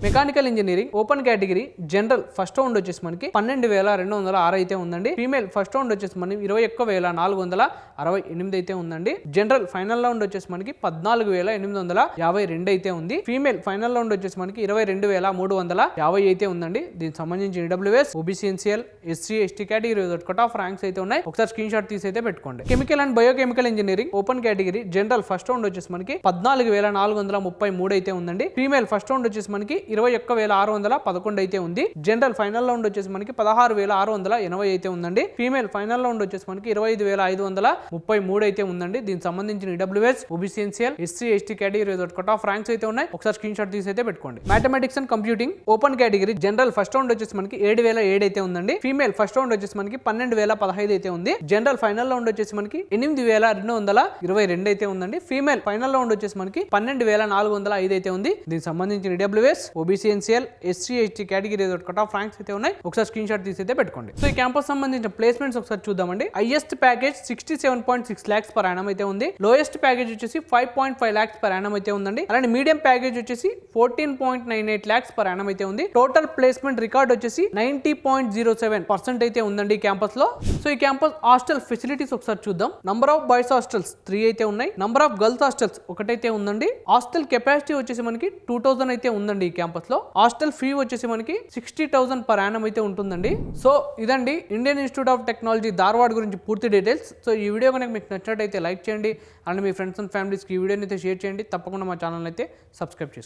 Mechanical engineering open category general first round వచ్చేసి మనకి 12,206 అయితే ఉందండి. ఫీమేల్ ఫస్ట్ రౌండ్ వచ్చేసి మనకి 21,468 అయితే ఉందండి. జనరల్ ఫైనల్ రౌండ్ వచ్చేసి మనకి 14,852 అయితే ఉంది. ఫీమేల్ ఫైనల్ రౌండ్ వచ్చేసి మనకి 22,350 అయితే ఉందండి. దీనికి సంబంధించి EWS, OBC, NCL, SC, ST category cut off ranks అయితే ఉన్నాయి. ఒకసారి స్క్రీన్ షాట్ తీసి అయితే పెట్టుకోండి. Chemical and biochemical engineering open category general first round వచ్చేసి మనకి 14,433 అయితే ఉందండి. ఫీమేల్ ఫస్ట్ రౌండ్ వచ్చేసి మనకి 21,611 అయితే ఉంది. జనరల్ ఫైనల్ రౌండ్ వచ్చేసి మనకి 16,680 అయితే ఉందండి. ఫీమేల్ ఫైనల్ రౌండ్ వచ్చేసి మనకి 25,533 అయితే ఉందండి. దీనికి సంబంధించిన EWS, OBC, NCL, SC, ST category cut off ranks అయితే ఉన్నాయి. ఒకసారి స్క్రీన్ షాట్ తీసి అయితే పెట్టుకోండి. Mathematics and computing open category general first round వచ్చేసి మనకి 7,007 అయితే ఉందండి. ఫీమేల్ ఫస్ట్ రౌండ్ వచ్చేసి మనకి 12,015 అయితే ఉంది. జనరల్ ఫైనల్ రౌండ్ వచ్చేసి మనకి 8,222 అయితే ఉందండి. ఫీమేల్ ఫైనల్ రౌండ్ వచ్చేసి మనకి 12,405 అయితే ఉంది. దీనికి సంబంధించిన EWS, OBC, NCL, SC, ST category cut off ranks అయితే ఉన్నాయి. ఒకసారి స్క్రీన్ షాట్ తీసి అయితే పెట్టుకోండి. సో ఈ క్యాంపస్ సంబంధించిన ప్లేస్మెంట్స్ ఒకసారి చూద్దామండి. Highest package 67.6 lakhs per annum అయితే ఉంది. లోయెస్ట్ ప్యాకేజ్ వచ్చేసి 5.5 lakhs per annum అయితే ఉందండి. అలానే మీడియం ప్యాకేజ్ వచ్చేసి 14.98 lakhs per annum అయితే ఉంది. టోటల్ ప్లేస్మెంట్ రికార్డ్ వచ్చేసి 90.07% అయితే ఉందండి ఈ క్యాంపస్ లో. సో ఈ క్యాంపస్ హాస్టల్ ఫెసిలిటీస్ ఒకసారి చూద్దాం. నంబర్ ఆఫ్ బాయ్స్ హాస్టల్స్ 3 అయితే ఉన్నాయి. నంబర్ ఆఫ్ గర్ల్స్ హాస్టల్స్ ఒకటైతే ఉందండి. హాస్టల్ కెపాసిటీ వచ్చేసి మనకి 2000 అయితే ఉందండి ఈ క్యాంపస్ లో. హాస్టల్ ఫీ వచ్చేసి మనకి 60,000 per annum అయితే ఉంటుందండి. సో ఇదండి Indian institute of technology Dharwad గురించి పూర్తి డీటెయిల్స్. సో ఈ వీడియో కనుక మీకు నచ్చినట్టయితే లైక్ చేయండి అండ్ మీ ఫ్రెండ్స్ అండ్ ఫ్యామిలీస్కి ఈ వీడియోని అయితే షేర్ చేయండి. తప్పకుండా మా ఛానల్ అయితే సబ్స్క్రైబ్ చేసుకోండి.